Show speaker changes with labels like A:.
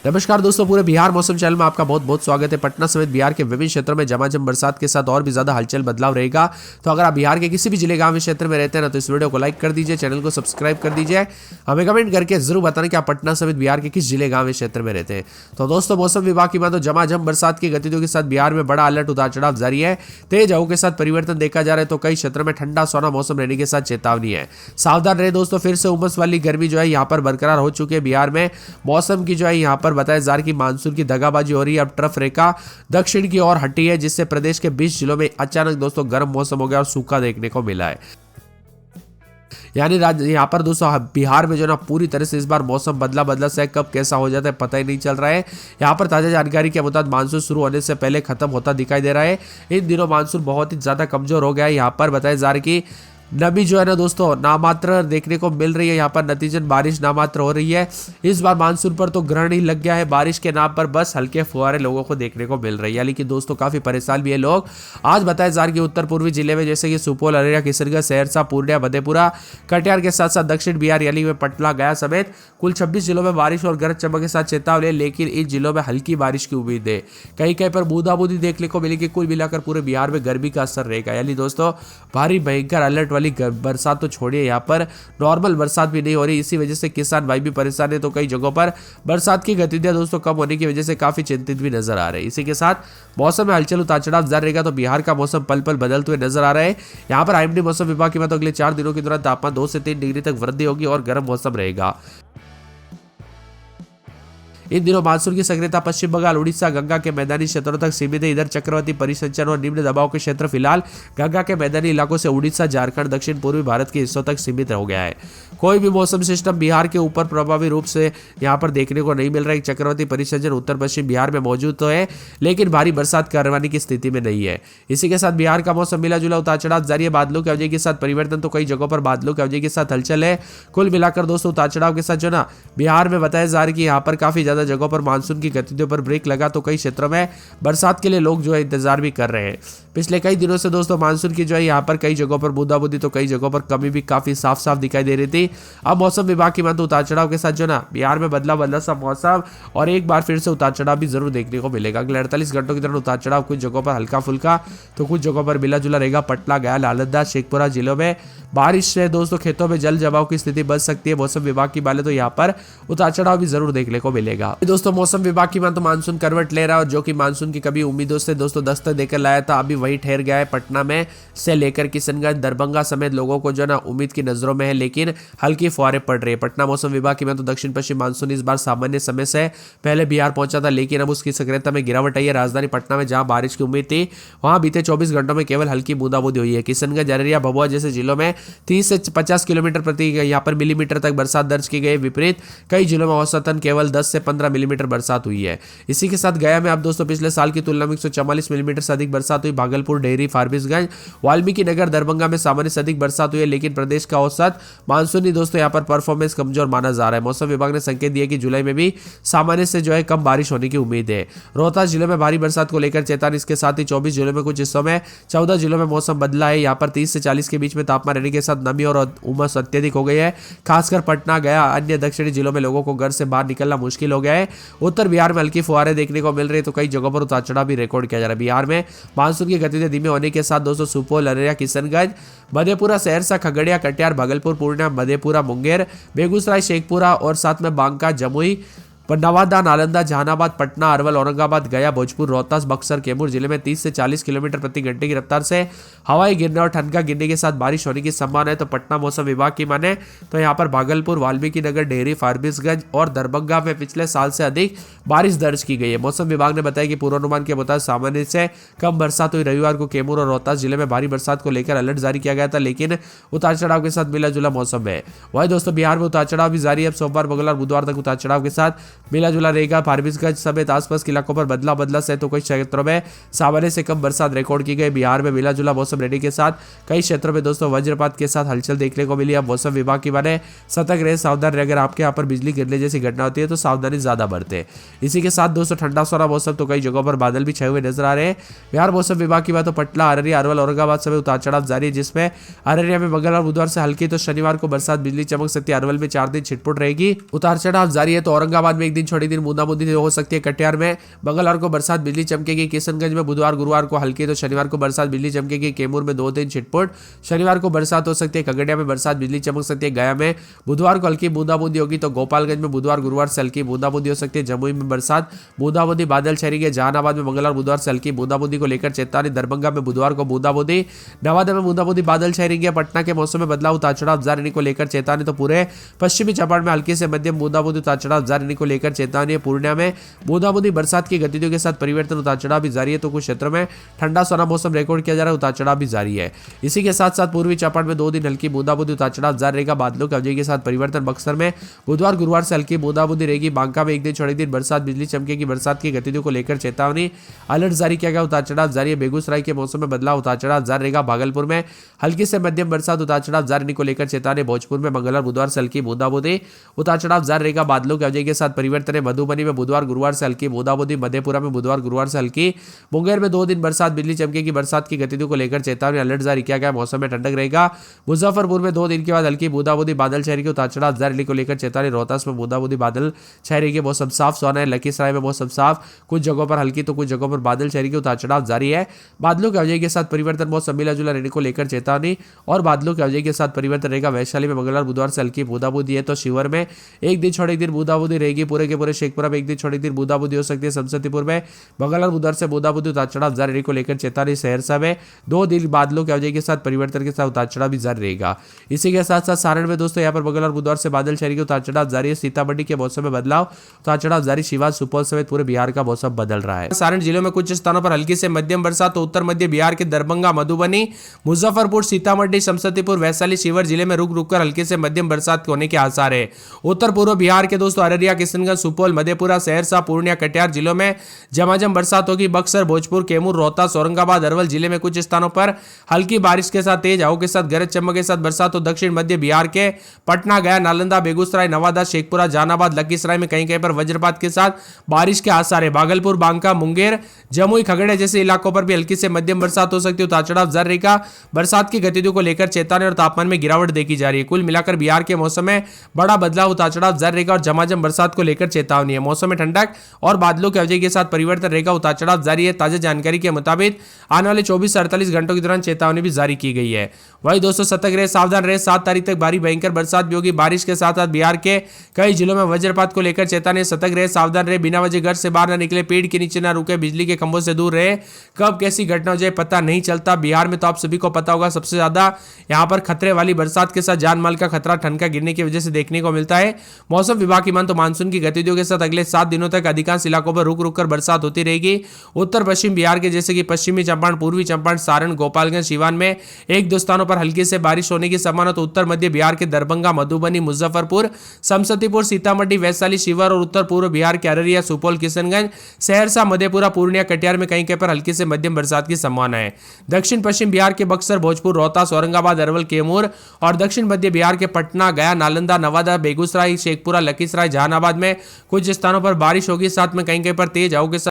A: नमस्कार दोस्तों, पूरे बिहार मौसम चैनल में आपका बहुत बहुत स्वागत है। पटना समेत बिहार के विभिन्न क्षेत्रों में झमाझम बरसात के साथ और भी ज्यादा हलचल बदलाव रहेगा। तो अगर आप बिहार के किसी भी जिले गांव क्षेत्र में रहते हैं ना, तो इस वीडियो को लाइक कर दीजिए, चैनल को सब्सक्राइब कर दीजिए। हमें कमेंट करके जरूर बताना कि आप पटना समेत बिहार के किस जिले गांव क्षेत्र में रहते हैं। तो दोस्तों, मौसम विभाग की मानो झमाझम बरसात की गतिविधियों के साथ बिहार में बड़ा अलर्ट उतार चढ़ाव जारी है। तेज हवाओं के साथ परिवर्तन देखा जा रहा है, तो कई क्षेत्रों में ठंडा सोना मौसम रहने के साथ चेतावनी है। सावधान रहे दोस्तों, फिर से उमस वाली गर्मी जो है यहाँ पर बरकरार हो चुकी है। बिहार में मौसम की जो है यहाँ पर बताया जा रहा है कि मानसून की दगाबाजी हो रही है। अब ट्रफ रेखा दक्षिण की ओर हटी है, जिससे प्रदेश के 20 जिलों में अचानक दोस्तों गर्म मौसम हो गया और सूखा देखने को मिला है। यानी यहाँ पर दोस्तों बिहार में जो ना पूरी तरह से इस बार मौसम बदला बदला से कब कैसा हो जाता है पता ही नहीं चल रहा है। यहाँ पर ताजा जानकारी के मुताबिक मानसून शुरू होने से पहले खत्म होता दिखाई दे रहा है। इन दिनों मानसून बहुत ही ज्यादा कमजोर हो गया है। यहाँ पर बताया जा रहा है कि नमी जो है ना दोस्तों नामात्र देखने को मिल रही है। यहाँ पर नतीजन बारिश नामात्र हो रही है। इस बार मानसून पर तो ग्रहण ही लग गया है। बारिश के नाम पर बस हल्के फुहारे लोगों को देखने को मिल रही है। यानी कि दोस्तों काफी परेशान भी है लोग। आज बताया जा रहा है कि उत्तर पूर्वी जिले में जैसे कि सुपौल, अररिया, किशनगंज, सहरसा, पूर्णिया, मधेपुरा, कटिहार के साथ साथ दक्षिण बिहार यानी में पटना, गया समेत कुल 26 जिलों में बारिश और गरज चमक के साथ चेतावनी है। लेकिन इन जिलों में हल्की बारिश की उम्मीद है। कहीं कहीं पर बूंदाबूंदी देखने को मिलेगी। कुल मिलाकर पूरे बिहार में गर्मी का असर रहेगा। यानी दोस्तों भारी भयंकर अलर्ट वाली बरसात तो छोड़िए, यहाँ पर नॉर्मल बरसात भी नहीं हो रही। इसी वजह से किसान भाई भी परेशान है। तो कई जगहों पर बरसात की गतिविधियां दोस्तों कम होने की वजह से काफी चिंतित भी नजर आ रहे हैं। इसी के साथ मौसम में हलचल उतार चढ़ाव जारी रहेगा। तो बिहार का मौसम पल पल बदलते हुए नजर आ रहा है। यहाँ पर आईएमडी मौसम विभाग की बात अगले 4 दिनों के दौरान तापमान 2 से 3 डिग्री तक वृद्धि होगी और गर्म मौसम रहेगा। इन दिनों मानसून की सक्रियता पश्चिम बंगाल, उड़ीसा, गंगा के मैदानी क्षेत्रों तक सीमित है। इधर चक्रवाती परिसंचरण और निम्न दबाव के क्षेत्र फिलहाल गंगा के मैदानी इलाकों से उड़ीसा, झारखंड, दक्षिण पूर्वी भारत के हिस्सों तक सीमित हो गया है। कोई भी मौसम सिस्टम बिहार के ऊपर प्रभावी रूप से यहाँ पर देखने को नहीं मिल रहा है। चक्रवाती परिसंचरण उत्तर पश्चिम बिहार में मौजूद तो है, लेकिन भारी बरसात करवाने की स्थिति में नहीं है। इसी के साथ बिहार का मौसम मिला जुला उतार चढ़ाव जारी है। बादलों की अवधि के साथ परिवर्तन, तो कई जगहों पर बादलों की अवधि के साथ हलचल है। कुल मिलाकर दोस्तों उतार चढ़ाव के साथ जो ना बिहार में बताया जा रहा है कि यहाँ पर काफी ज्यादा जगहों पर मानसून की गतिविधियों पर ब्रेक लगा। तो कई क्षेत्रों में बरसात के लिए लोग जो है इंतजार भी कर रहे हैं। पिछले कई दिनों से दोस्तों मानसून की जो है यहाँ पर कई जगहों पर बूंदाबूंदी, तो कई जगहों पर कमी भी काफी साफ साफ दिखाई दे रही थी। अब मौसम विभाग की मानते उतार चढ़ाव के साथ जो ना बिहार में बदला बदला सा मौसम और एक बार फिर से उतार चढ़ाव भी जरूर देखने को मिलेगा। अगले 48 घंटों के दौरान उतार चढ़ाव कुछ जगहों पर हल्का फुल्का, तो कुछ जगहों पर मिला जुला रहेगा। पटना, गया, नालंदा, शेखपुरा जिलों में बारिश से दोस्तों खेतों में जल जमाव की स्थिति बच सकती है। मौसम विभाग की माने तो यहाँ पर उतार चढ़ाव भी जरूर देखने को मिलेगा। दोस्तों मौसम विभाग की मान तो मानसून करवट ले रहा है, और जो कि मानसून की कभी उम्मीदों से दोस्तों दस्तक देकर लाया था, अभी वही ठहर गया है। पटना में से लेकर किशनगंज, दरभंगा समेत लोगों को जो ना उम्मीद की नजरों में है, लेकिन हल्की फुहारें पड़ रही है। पटना मौसम विभाग की मान तो दक्षिण पश्चिम मानसून इस बार सामान्य समय से पहले बिहार पहुंचा था, लेकिन अब उसकी सक्रियता में गिरावट आई है। राजधानी पटना में जहां बारिश की उम्मीद थी, वहां बीते 24 घंटों में केवल हल्की बूंदाबूंदी हुई है। किशनगंज, अररिया, भभुआ जैसे जिलों में 30 से 50 किलोमीटर प्रति यहाँ पर मिलीमीटर तक बरसात दर्ज की गई। विपरीत कई जिलों में औसतन केवल 10 से 15 मिलीमीटर बरसात हुई है। इसी के साथ गया में अब दोस्तों पिछले साल की तुलना में 144 मिलीमीटर से अधिक बरसात हुई। भागलपुर, डेहरी, फारबिसगंज, वाल्मीकि नगर, दरभंगा में सामान्य से अधिक बरसात हुई है। लेकिन प्रदेश का औसत मानसूनी दोस्तों यहाँ पर परफॉर्मेंस कमजोर माना जा रहा है। मौसम विभाग ने संकेत दिया कि जुलाई में भी सामान्य से जो है कम बारिश होने की उम्मीद है। रोहतास जिले में भारी बरसात को लेकर चेतावनी। इसके साथ ही 24 जिलों में कुछ हिस्सों में 14 जिलों में मौसम बदला है। यहाँ पर 30 से 40 के बीच में तापमान रहने के साथ नमी और उमस अत्यधिक हो गई है। खासकर पटना, गया, अन्य दक्षिणी जिलों में लोगों को घर से बाहर निकलना मुश्किल हो गया है। उत्तर बिहार में हल्की फुहारें देखने को मिल रही है, तो कई जगहों पर उतार चढ़ाव भी रिकॉर्ड किया जा रहा है। बिहार में मानसून की गतिविधियां धीमे होने के साथ दोस्तों सुपौल, अररिया, किशनगंज, मधेपुरा, सहरसा, खगड़िया, कटिहार, भागलपुर, पूर्णिया, मधेपुरा, मुंगेर, बेगूसराय, शेखपुरा और साथ में बांका, जमुई, नवादा, नालंदा, जहानाबाद, पटना, अरवल, औरंगाबाद, गया, भोजपुर, रोहतास, बक्सर, कैमूर जिले में 30 से 40 किलोमीटर प्रति घंटे की रफ्तार से हवाई गिरने और ठनका गिरने के साथ बारिश होने की संभावना है। तो पटना मौसम विभाग की माने तो यहाँ पर भागलपुर, वाल्मीकि नगर, डेहरी, फारबिसगंज और दरभंगा में पिछले साल से अधिक बारिश दर्ज की गई है। मौसम विभाग ने बताया कि पूर्वानुमान के मुताबिक सामान्य से कम बरसात हुई। रविवार को कैमूर और रोहतास जिले में भारी बरसात को लेकर अलर्ट जारी किया गया था, लेकिन उतार चढ़ाव के साथ मिला जुला मौसम है। वही दोस्तों बिहार में उतार चढ़ाव भी जारी है। अब सोमवार, मंगलवार, बुधवार तक उतार चढ़ाव के साथ मिला जुला रहेगा। फारबिसगंज समेत आसपास के इलाकों पर बदला बदला से तो कई क्षेत्रों में सामान्य से कम बरसात रिकॉर्ड की गई। बिहार में मिला जुला मौसम रहने के साथ कई क्षेत्रों में दोस्तों वज्रपात के साथ हलचल देखने को मिली। अब मौसम विभाग की माने सतर्क रहे, सावधान रहे। अगर आपके यहाँ पर बिजली गिरने जैसी घटना होती है तो सावधानी ज्यादा बरते। इसी के साथ दोस्तों ठंडा सोना मौसम, तो कई जगहों पर बादल भी छाए हुए नजर आ रहे हैं। बिहार मौसम विभाग की बात तो पटना, अररिया, अरवल, औरंगाबाद समेत उतार चढ़ाव जारी है, जिसमें अररिया में मंगलवार, बुधवार से हल्की तो शनिवार को बरसात बिजली चमक सकती है। अरवल में 4 दिन छिटपुट रहेगी। उतार चढ़ाव जारी है, तो औरंगाबाद में एक दिन छोड़ एक दिन बूंदाबूंदी हो सकती है। कटिहार में मंगलवार को बरसात बिजली चमकेगी। किशनगंज में बुधवार गुरुवार को हल्की तो शनिवार को बरसात बिजली चमकेगी। कैमूर में 2 दिन छिटपुट शनिवार को बरसात हो सकती है। खगड़िया में बरसात बिजली चमक सकती है। गया में बुधवार को हल्की बूंदाबूंदी होगी तो गोपालगंज में बुधवार गुरुवार से हल्की बूंदाबूंदी हो सकती है। जमुई में बरसात बूंदाबूंदी बादल छाएंगे। जहानाबाद में मंगलवार बुधवार से हल्की बूंदाबूंदी को लेकर चेतावनी। दरभंगा में बुधवार को बूंदाबूंदी। नवादा में बूंदाबूंदी बादल छाएंगे। पटना के मौसम में बदलाव उतार चढ़ाव जारी को लेकर चेतावनी। तो पूरे पश्चिमी चंपारण में हल्की से मध्यम बूंदाबूंदी उतार चढ़ाव जारी को लेकर चेतावनी। पूर्णिया में बूंदाबूंदी बरसात की गतिविधियों के साथ परिवर्तन उतार चढ़ाव भी जारी है। तो कुछ क्षेत्रों में ठंडा सोना मौसम रिकॉर्ड किया जा रहा है। उतार चढ़ाव भी जारी है। इसी के साथ साथ पूर्वी चंपारण में 2 दिन हल्की बूंदाबूंदी उतार चढ़ाव जारी रहेगा। बादलों के अवधि के साथ परिवर्तन। बक्सर में बुधवार गुरुवार से हल्की बूंदाबूंदी रहेगी। बांका में एक दिन छोड़े दिन बरसात बिजली चमकेगी। बरसात की गतिविधियों को लेकर चेतावनी अलर्ट जारी किया गया। उतार चढ़ाव जारी है। बेगूसराय के मौसम में बदलाव उतार चढ़ाव जारी रहेगा। भागलपुर में हल्की से मध्यम बरसात उतार चढ़ाव जारी को लेकर चेतावनी। भोजपुर में मंगलवार बुधवार से हल्की बूंदाबूंदी उतार चढ़ाव जारी रहेगा। बादलों के अवधि के साथ परिवर्तन है। मधुबनी में बुधवार गुरुवार से हल्की बूंदाबूंदी। मधेपुरा में बुधवार गुरुवार से हल्की। मुंगेर में 2 दिन बरसात बिजली चमकेगी। बरसात की गतिविधियों को लेकर चेतावनी अलर्ट जारी किया गया। मौसम में ठंडक रहेगा। मुजफ्फरपुर में 2 दिन के बाद हल्की बूंदाबूंदी बादल छाएंगे। उतार चढ़ाव जारी को लेकर चेतावनी। रोहतास में बूंदाबूंदी बादल छाएंगे। मौसम साफ सुहाना है। लखीसराय में मौसम साफ, कुछ जगहों पर हल्की तो कुछ जगहों पर बादल छाएंगे। उतार चढ़ाव जारी है। बादलों के अवधि के साथ परिवर्तन। मौसम मिला जुला रहने को लेकर चेतावनी और बादलों के अवधि के साथ परिवर्तन रहेगा। वैशाली में मंगलवार बुधवार से हल्की बूंदाबूंदी है। तो शिवर में एक दिन छोड़ एक दिन बूंदाबूंदी रहेगी। पूरे के पूरे शेखपुरा में एक दिन छोड़ एक दिन बूंदाबूंदी हो सकती है। समस्तीपुर में मंगलवार बुधवार से बूंदाबूंदी उतार चढ़ाव जारी को लेकर चेतावनी। सहरसा में 2 दिन बादलों के अवधि के साथ परिवर्तन के साथ उतार चढ़ाव भी जारी रहेगा। इसी के साथ साथ सारण में दोस्तों यहाँ पर मंगलवार बुधवार से बादल छाएंगे। उतार चढ़ाव जारी है। सीतामढ़ी के मौसम में बदलाव उतार चढ़ाव जारी। शिवाज सुपौल समेत पूरे बिहार का मौसम बदल रहा है। सारण जिलों में कुछ स्थानों पर हल्की से मध्यम बरसात। तो उत्तर मध्य बिहार के दरभंगा, मधुबनी, मुजफ्फरपुर, सीतामढ़ी, समस्तीपुर, वैशाली, शिवर जिले में रुक रुक कर हल्की से मध्यम बरसात होने के आसार है। उत्तर पूर्व बिहार के दोस्तों अररिया, किशनगंज, सुपौल, मधेपुरा, सहरसा, पूर्णिया, कटिहार जिलों में झमाझम बरसात होगी। बक्सर, भोजपुर, कैमूर, रोहतास, औरंगाबाद, अरवल जिले में कुछ स्थानों पर हल्की बारिश के साथ तेज हवाओं के साथ गरज चमक के साथ बरसात हो। दक्षिण मध्य बिहार के पटना, गया, नालंदा, बेगूसराय, नवादा, शेखपुरा, जहानाबाद, लखीसराय में कहीं कहीं पर वज्रपात के साथ बारिश के आसार है। भागलपुर, बांका, मुंगेर, जमुई, खगड़िया जैसे इलाकों पर भी हल्की से मध्यम बरसात हो सकती है। उतार चढ़ाव जारी रहेगा। बरसात की गतिविधियों को लेकर चेतावनी और तापमान में गिरावट देखी जा रही है। कुल मिलाकर बिहार के मौसम में बड़ा बदलाव उतार चढ़ाव जारी रहेगा और झमाझम बरसात को लेकर चेतावनी है। मौसम में ठंडक और बादलों के अवधि के साथ परिवर्तन रहेगा। उतार चढ़ाव जारी है। ताजा जानकारी के मुताबिक आने वाले 24 से 48 घंटों के दौरान चेतावनी भी जारी की गई है। वही दोस्तों सतर्क रहे, सावधान रहे। 7 तारीख तक भारी भयंकर बरसात भी होगी। बारिश के साथ साथ बिहार के कई जिलों में वज्रपात को लेकर चेतावनी। सतर्क रहे, सावधान रहे। बिना वजह घर से बाहर न निकले। पेड़ के नीचे न रुके। बिजली के खंभों से दूर रहे। कब कैसी घटना हो जाए पता नहीं चलता। बिहार में तो आप सभी को पता होगा सबसे ज्यादा यहां पर खतरे वाली बरसात के साथ जान माल का खतरा ठनका गिरने की वजह से देखने को मिलता है। मौसम विभाग की मान तो मानसून की गतिविधियों के साथ अगले 7 दिनों तक अधिकांश इलाकों पर रुक रुक कर बरसात होती रहेगी। उत्तर पश्चिम बिहार के जैसे कि पश्चिमी चंपारण, पूर्वी चंपारण, सारण, गोपालगंज, सीवान में 1-2 स्थानों पर हल्की से बारिश होने की संभावना। तो उत्तर मध्य बिहार के दरभंगा, मधुबनी, मुजफ्फरपुर, समस्तीपुर, सीतामढ़ी, वैशाली, शिवर और उत्तर पूर्व बिहार के अररिया, सुपौल, किशनगंज, सहरसा, मधेपुरा, पूर्णिया, कटिहार में कहीं कहीं पर हल्की से मध्यम बरसात की संभावना है। दक्षिण पश्चिम बिहार के बक्सर, भोजपुर, रोहतास, औरंगाबाद, अरवल, कैमूर और दक्षिण मध्य बिहार के पटना, गया, नालंदा, नवादा, बेगूसराय, शेखपुरा, लखीसराय, जहानाबाद में कुछ स्थानों पर बारिश होगी। साथ में कहीं कहीं पर तेज हवाओं के साथ